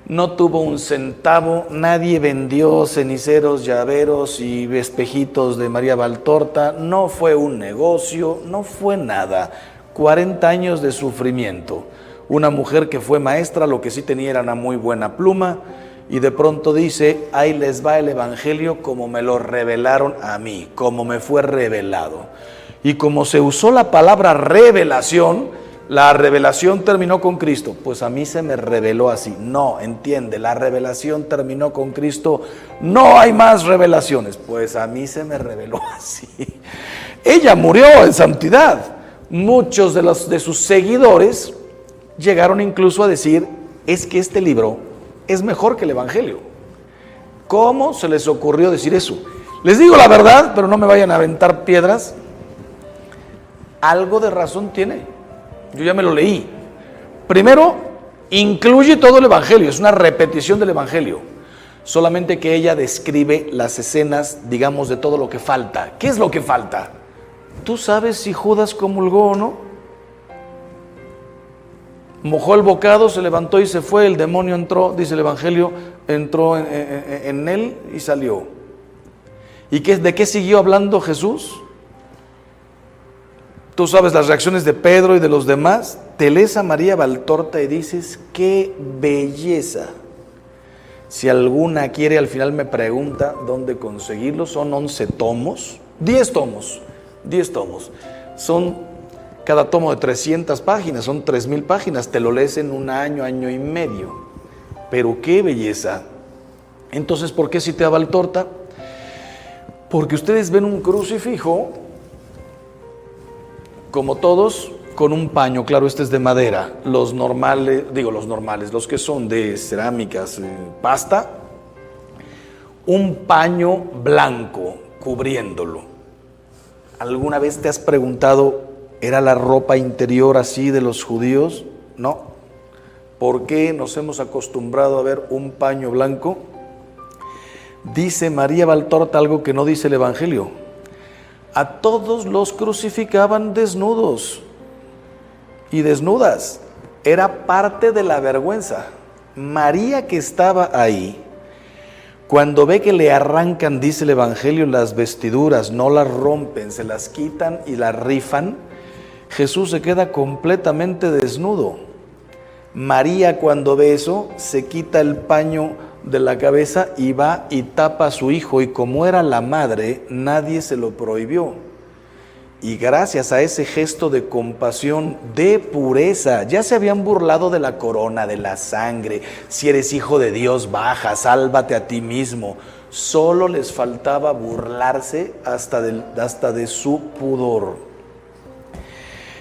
no tuvo un centavo, nadie vendió ceniceros, llaveros y espejitos de María Valtorta, no fue un negocio, no fue nada. 40 años de sufrimiento. Una mujer que fue maestra, lo que sí tenía era una muy buena pluma, y de pronto dice, ahí les va el Evangelio como me lo revelaron a mí, como me fue revelado. Y como se usó la palabra revelación, la revelación terminó con Cristo. Pues a mí se me reveló así. No, entiende, la revelación terminó con Cristo. No hay más revelaciones. Pues a mí se me reveló así. Ella murió en santidad. Muchos de sus seguidores llegaron incluso a decir, es que este libro es mejor que el Evangelio. ¿Cómo se les ocurrió decir eso? Les digo la verdad, pero no me vayan a aventar piedras. Algo de razón tiene. Yo ya me lo leí. Primero, incluye todo el Evangelio, es una repetición del Evangelio. Solamente que ella describe las escenas, digamos, de todo lo que falta. ¿Qué es lo que falta? ¿Tú sabes si Judas comulgó o no? Mojó el bocado, se levantó y se fue, el demonio entró, dice el Evangelio, entró en él y salió. ¿Y de qué siguió hablando Jesús? Tú sabes las reacciones de Pedro y de los demás. Te lees a María Valtorta y dices, ¡qué belleza! Si alguna quiere, al final me pregunta dónde conseguirlo. Son 11 tomos, 10 tomos. Son cada tomo de 300 páginas, son 3,000 páginas. Te lo lees en un año, año y medio. Pero qué belleza. Entonces, ¿por qué cité a Valtorta? Porque ustedes ven un crucifijo, como todos, con un paño. Claro, este es de madera. Los normales, los que son de cerámicas, pasta, un paño blanco cubriéndolo. ¿Alguna vez te has preguntado, ¿era la ropa interior así de los judíos? No. ¿Por qué nos hemos acostumbrado a ver un paño blanco? Dice María Valtorta algo que no dice el Evangelio. A todos los crucificaban desnudos y desnudas. Era parte de la vergüenza. María, que estaba ahí, cuando ve que le arrancan, dice el Evangelio, las vestiduras, no las rompen, se las quitan y las rifan, Jesús se queda completamente desnudo. María, cuando ve eso, se quita el paño de la cabeza y va y tapa a su hijo, y como era la madre, nadie se lo prohibió. Y gracias a ese gesto de compasión, de pureza, ya se habían burlado de la corona, de la sangre. Si eres hijo de Dios, baja, sálvate a ti mismo. Solo les faltaba burlarse hasta de su pudor.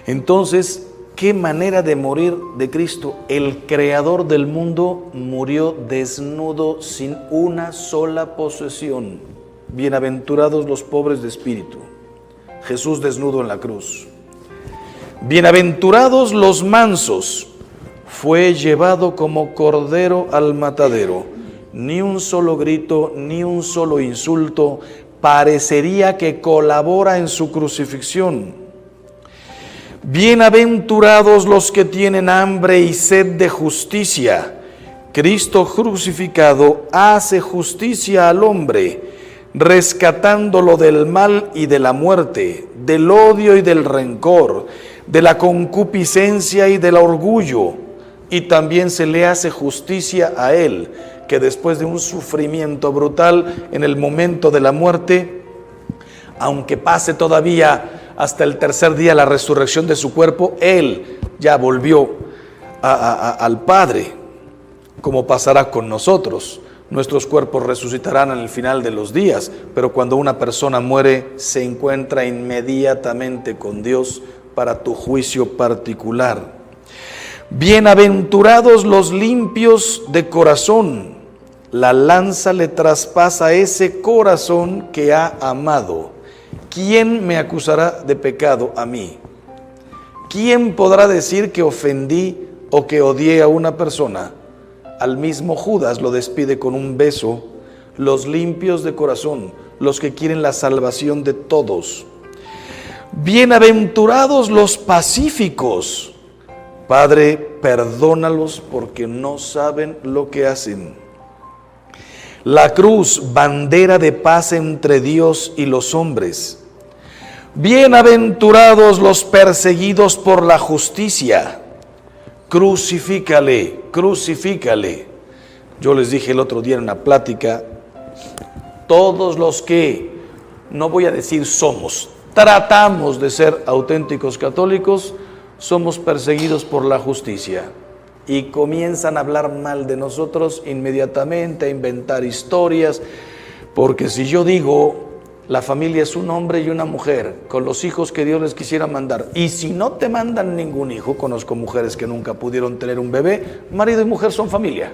Entonces, ¿qué manera de morir de Cristo? El creador del mundo murió desnudo, sin una sola posesión. Bienaventurados los pobres de espíritu. Jesús desnudo en la cruz. Bienaventurados los mansos. Fue llevado como cordero al matadero. Ni un solo grito, ni un solo insulto. Parecería que colabora en su crucifixión. Bienaventurados los que tienen hambre y sed de justicia. Cristo crucificado hace justicia al hombre, rescatándolo del mal y de la muerte, del odio y del rencor, de la concupiscencia y del orgullo. Y también se le hace justicia a él, que después de un sufrimiento brutal en el momento de la muerte, aunque pase todavía hasta el tercer día la resurrección de su cuerpo, él ya volvió al Padre, como pasará con nosotros. Nuestros cuerpos resucitarán en el final de los días, pero cuando una persona muere, se encuentra inmediatamente con Dios para tu juicio particular. Bienaventurados los limpios de corazón. La lanza le traspasa ese corazón que ha amado. ¿Quién me acusará de pecado a mí? ¿Quién podrá decir que ofendí o que odié a una persona? Al mismo Judas lo despide con un beso. Los limpios de corazón, los que quieren la salvación de todos. Bienaventurados los pacíficos. Padre, perdónalos porque no saben lo que hacen. La cruz, bandera de paz entre Dios y los hombres. Bienaventurados los perseguidos por la justicia. Crucifícale, crucifícale. Yo les dije el otro día en una plática, todos los que, no voy a decir somos, tratamos de ser auténticos católicos, somos perseguidos por la justicia. Y comienzan a hablar mal de nosotros inmediatamente, a inventar historias, porque si yo digo, La familia es un hombre y una mujer, con los hijos que Dios les quisiera mandar. Y si no te mandan ningún hijo, conozco mujeres que nunca pudieron tener un bebé, marido y mujer son familia.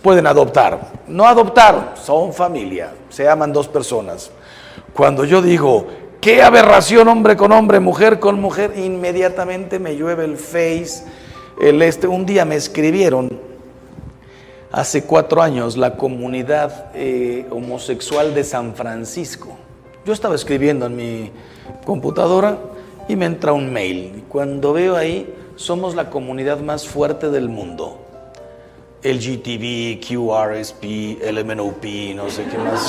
Pueden adoptar, no adoptar, son familia, se aman dos personas. Cuando yo digo, qué aberración hombre con hombre, mujer con mujer, inmediatamente me llueve el Face, un día me escribieron, hace 4 años, la comunidad homosexual de San Francisco. Yo estaba escribiendo en mi computadora y me entra un mail. Y cuando veo ahí, somos la comunidad más fuerte del mundo. LGTB, QRSP, LMNOP, no sé qué más.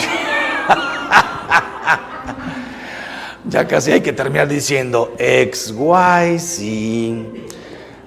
Ya casi hay que terminar diciendo XYZ.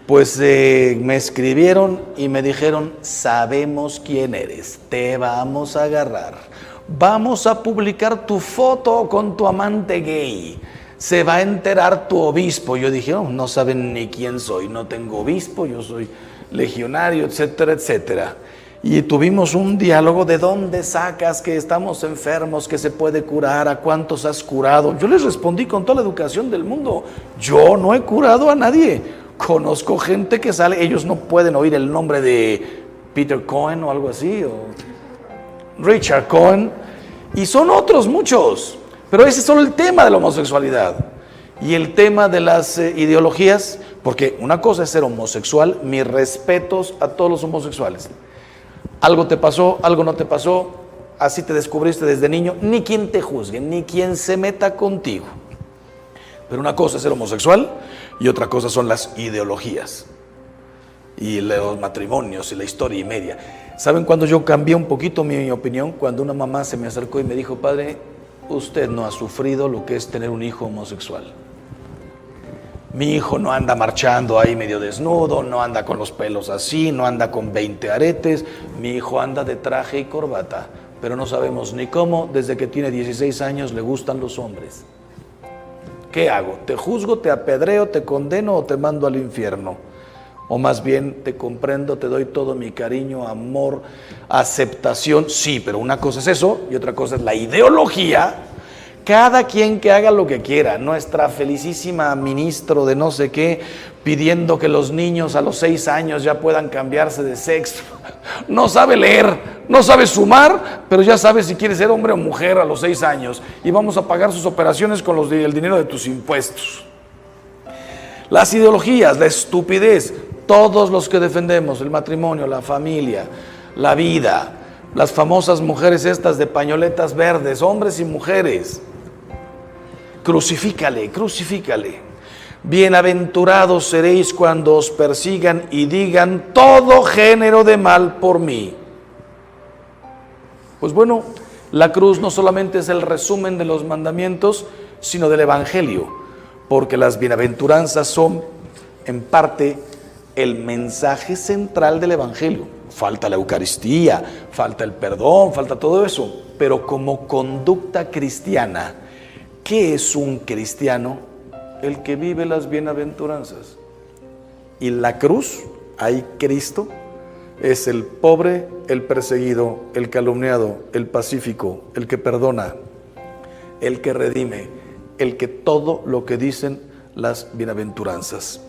Pues me escribieron y me dijeron, sabemos quién eres, te vamos a agarrar. Vamos a publicar tu foto con tu amante gay. Se va a enterar tu obispo. Yo dije, no saben ni quién soy, no tengo obispo, yo soy legionario, etcétera, etcétera. Y tuvimos un diálogo de dónde sacas que estamos enfermos, que se puede curar, a cuántos has curado. Yo les respondí con toda la educación del mundo, yo no he curado a nadie. Conozco gente que sale, ellos no pueden oír el nombre de Peter Cohen o algo así, o Richard Cohen, y son otros muchos, pero ese es solo el tema de la homosexualidad. Y el tema de las ideologías, porque una cosa es ser homosexual, mis respetos a todos los homosexuales. Algo te pasó, algo no te pasó, así te descubriste desde niño, ni quien te juzgue, ni quien se meta contigo. Pero una cosa es ser homosexual y otra cosa son las ideologías y los matrimonios y la historia y media. ¿Saben cuándo yo cambié un poquito mi opinión? Cuando una mamá se me acercó y me dijo, padre, usted no ha sufrido lo que es tener un hijo homosexual. Mi hijo no anda marchando ahí medio desnudo, no anda con los pelos así, no anda con 20 aretes. Mi hijo anda de traje y corbata, pero no sabemos ni cómo, desde que tiene 16 años le gustan los hombres. ¿Qué hago? ¿Te juzgo, te apedreo, te condeno o te mando al infierno? O más bien te comprendo, te doy todo mi cariño, amor, aceptación. Sí, pero una cosa es eso y otra cosa es la ideología. Cada quien que haga lo que quiera. Nuestra felicísima ministro de no sé qué pidiendo que los niños a los 6 años ya puedan cambiarse de sexo. No sabe leer, no sabe sumar, pero ya sabe si quiere ser hombre o mujer a los 6 años. Y vamos a pagar sus operaciones con el dinero de tus impuestos. Las ideologías, la estupidez, todos los que defendemos el matrimonio, la familia, la vida, las famosas mujeres estas de pañoletas verdes, hombres y mujeres. Crucifícale, crucifícale. Bienaventurados seréis cuando os persigan y digan todo género de mal por mí. Pues bueno, la cruz no solamente es el resumen de los mandamientos, sino del Evangelio, porque las bienaventuranzas son, en parte, el mensaje central del Evangelio. Falta la Eucaristía, falta el perdón, falta todo eso, pero como conducta cristiana, ¿qué es un cristiano? El que vive las bienaventuranzas. Y la cruz, ahí Cristo, es el pobre, el perseguido, el calumniado, el pacífico, el que perdona, el que redime, el que todo lo que dicen las bienaventuranzas.